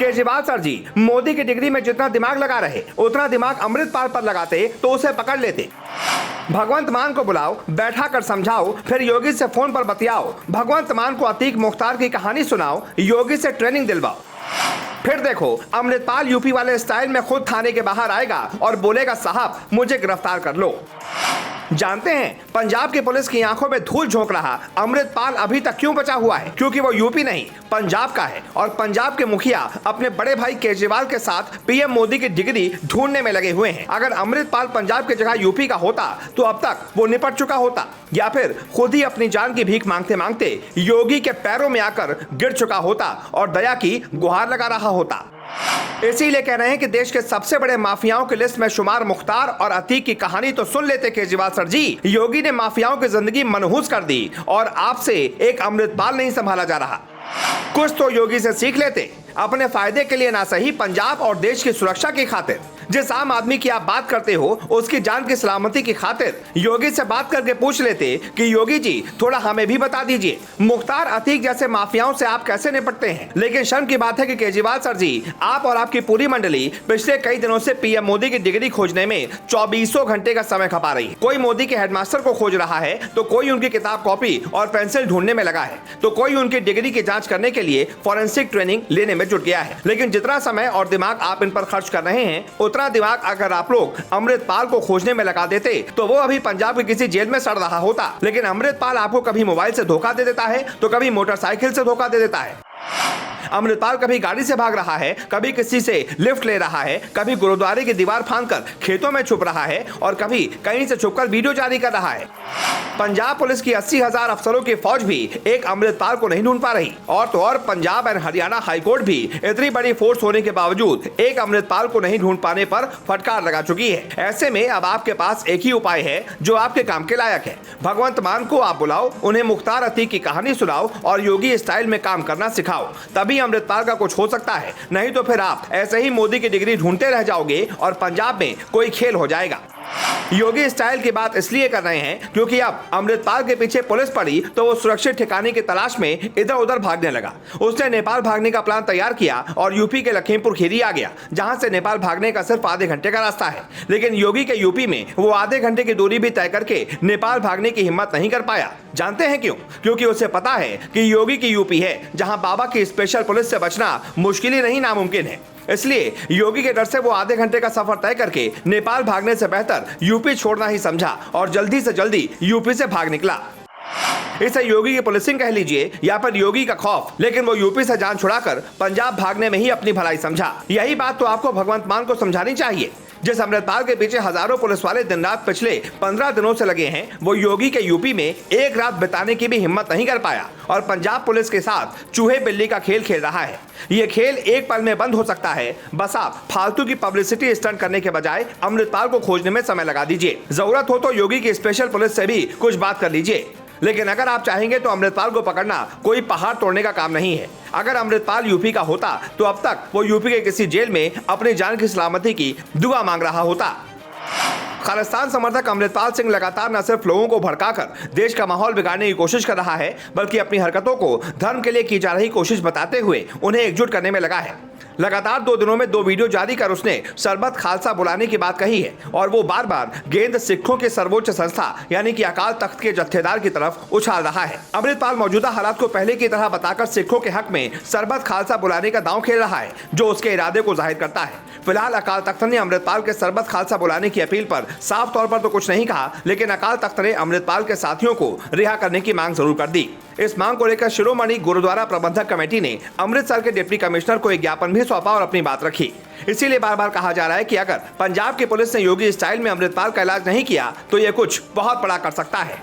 Kejriwal sir जी मोदी की degree में जितना दिमाग लगा रहे उतना दिमाग अमृतपाल पर लगाते तो उसे पकड़ लेते। भगवंत मान को बुलाओ, बैठा कर समझाओ, फिर योगी से फोन पर बतियाओ। भगवंत मान को अतीक मुख्तार की कहानी सुनाओ, योगी से ट्रेनिंग दिलवाओ। फिर देखो अमृतपाल यूपी वाले स्टाइल में खुद थाने के बाहर आएगा और बोलेगा साहब मुझे गिरफ्तार कर लो। जानते हैं पंजाब की पुलिस की आंखों में धूल झोंक रहा अमृतपाल अभी तक क्यों बचा हुआ है? क्योंकि वो यूपी नहीं पंजाब का है और पंजाब के मुखिया अपने बड़े भाई केजरीवाल के साथ पीएम मोदी की डिग्री ढूंढने में लगे हुए हैं। अगर अमृतपाल पंजाब की जगह यूपी का होता तो अब तक वो निपट चुका होता या फिर खुद ही अपनी जान की भीख मांगते मांगते योगी के पैरों में आकर गिर चुका होता और दया की गुहार लगा रहा होता। इसीलिए कह रहे हैं कि देश के सबसे बड़े माफियाओं की लिस्ट में शुमार मुख्तार और अतीक की कहानी तो सुन लेते केजरीवाल सर जी। योगी ने माफियाओं की जिंदगी मनहूस कर दी और आपसे एक अमृतपाल नहीं संभाला जा रहा। कुछ तो योगी से सीख लेते, अपने फायदे के लिए ना सही पंजाब और देश की सुरक्षा की खातिर। जिस आम आदमी की आप बात करते हो उसकी जान की सलामती की खातिर योगी से बात करके पूछ लेते कि योगी जी थोड़ा हमें भी बता दीजिए मुख्तार अतीक जैसे माफियाओं से आप कैसे निपटते हैं। लेकिन शर्म की बात है कि केजरीवाल सर जी आप और आपकी पूरी मंडली पिछले कई दिनों से पीएम मोदी की डिग्री खोजने में 24 घंटे का समय खपा रही है। कोई मोदी के हेडमास्टर को खोज रहा है तो कोई उनकी किताब कॉपी और पेंसिल ढूंढने में लगा है तो कोई उनकी डिग्री की जांच करने के लिए फॉरेंसिक ट्रेनिंग लेने में जुट गया है। लेकिन जितना समय और दिमाग आप इन पर खर्च कर रहे हैं उतना दिमाग अगर आप लोग अमृतपाल को खोजने में लगा देते तो वो अभी पंजाब की किसी जेल में सड़ रहा होता। लेकिन अमृतपाल आपको कभी मोबाइल से धोखा दे देता है तो कभी मोटरसाइकिल से धोखा दे देता है। अमृतपाल कभी गाड़ी से भाग रहा है, कभी किसी से लिफ्ट ले रहा है, कभी गुरुद्वारे की दीवार फांदकर खेतों में छुप रहा है और कभी कहीं से छुपकर वीडियो जारी कर रहा है। पंजाब पुलिस की 80,000 अफसरों की फौज भी एक अमृतपाल को नहीं ढूंढ पा रही और तो और पंजाब एंड हरियाणा हाईकोर्ट भी इतनी बड़ी फोर्स होने के बावजूद एक अमृतपाल को नहीं ढूंढ पाने पर फटकार लगा चुकी है। ऐसे में अब आपके पास एक ही उपाय है जो आपके काम के लायक है। भगवंत मान को आप बुलाओ, उन्हें मुख्तार अतीक की कहानी सुनाओ और योगी स्टाइल में काम करना सिखाओ, तभी अमृतपाल का कुछ हो सकता है। नहीं तो फिर आप ऐसे ही मोदी की डिग्री ढूंढते रह जाओगे और पंजाब में कोई खेल हो जाएगा। योगी स्टाइल की बात इसलिए कर रहे हैं क्योंकि अब अमृतपाल के पीछे पुलिस पड़ी तो वो सुरक्षित ठिकाने की तलाश में इधर उधर भागने लगा। उसने नेपाल भागने का प्लान तैयार किया और यूपी के लखीमपुर खीरी आ गया जहां से नेपाल भागने का सिर्फ आधे घंटे का रास्ता है। लेकिन योगी के यूपी में वो आधे घंटे की दूरी भी तय करके नेपाल भागने की हिम्मत नहीं कर पाया। जानते हैं क्यों? क्योंकि उसे पता है कि योगी की यूपी है जहां बाबा की स्पेशल पुलिस से बचना मुश्किल ही नहीं नामुमकिन है। इसलिए योगी के डर से वो आधे घंटे का सफर तय करके नेपाल भागने से बेहतर यूपी छोड़ना ही समझा और जल्दी से जल्दी यूपी से भाग निकला। इसे योगी की पुलिसिंग कह लीजिए या फिर योगी का खौफ, लेकिन वो यूपी से जान छुड़ाकर पंजाब भागने में ही अपनी भलाई समझा। यही बात तो आपको भगवंत मान को समझानी चाहिए। जिस अमृतपाल के पीछे हजारों पुलिस वाले दिन रात पिछले 15 दिनों से लगे हैं वो योगी के यूपी में एक रात बिताने की भी हिम्मत नहीं कर पाया और पंजाब पुलिस के साथ चूहे बिल्ली का खेल खेल रहा है। ये खेल एक पल में बंद हो सकता है। बस आप फालतू की पब्लिसिटी स्टंट करने के बजाय अमृतपाल को खोजने में समय लगा दीजिए। जरूरत हो तो योगी की स्पेशल पुलिस से भी कुछ बात कर लीजिए। लेकिन अगर आप चाहेंगे तो अमृतपाल को पकड़ना कोई पहाड़ तोड़ने का काम नहीं है। अगर अमृतपाल यूपी का होता तो अब तक वो यूपी के किसी जेल में अपनी जान की सलामती की दुआ मांग रहा होता। खालिस्तान समर्थक अमृतपाल सिंह लगातार न सिर्फ लोगों को भड़काकर देश का माहौल बिगाड़ने की कोशिश कर रहा है बल्कि अपनी हरकतों को धर्म के लिए की जा रही कोशिश बताते हुए उन्हें एकजुट करने में लगा है। लगातार 2 दिनों में 2 वीडियो जारी कर उसने सरबत खालसा बुलाने की बात कही है और वो बार बार गेंद सिखों के सर्वोच्च संस्था यानी कि अकाल तख्त के जत्थेदार की तरफ उछाल रहा है। अमृतपाल मौजूदा हालात को पहले की तरह बताकर सिखों के हक में सरबत खालसा बुलाने का दांव खेल रहा है जो उसके इरादे को जाहिर करता है। फिलहाल अकाल तख्त ने अमृतपाल के सरबत खालसा बुलाने की अपील पर साफ तौर पर तो कुछ नहीं कहा, लेकिन अकाल तख्त ने अमृतपाल के साथियों को रिहा करने की मांग जरूर कर दी। इस मांग को लेकर शिरोमणि गुरुद्वारा प्रबंधक कमेटी ने अमृतसर के डिप्टी कमिश्नर को एक ज्ञापन भी सौंपा और अपनी बात रखी। इसीलिए बार बार कहा जा रहा है कि अगर पंजाब की पुलिस ने योगी स्टाइल में अमृतपाल का इलाज नहीं किया तो ये कुछ बहुत बड़ा कर सकता है।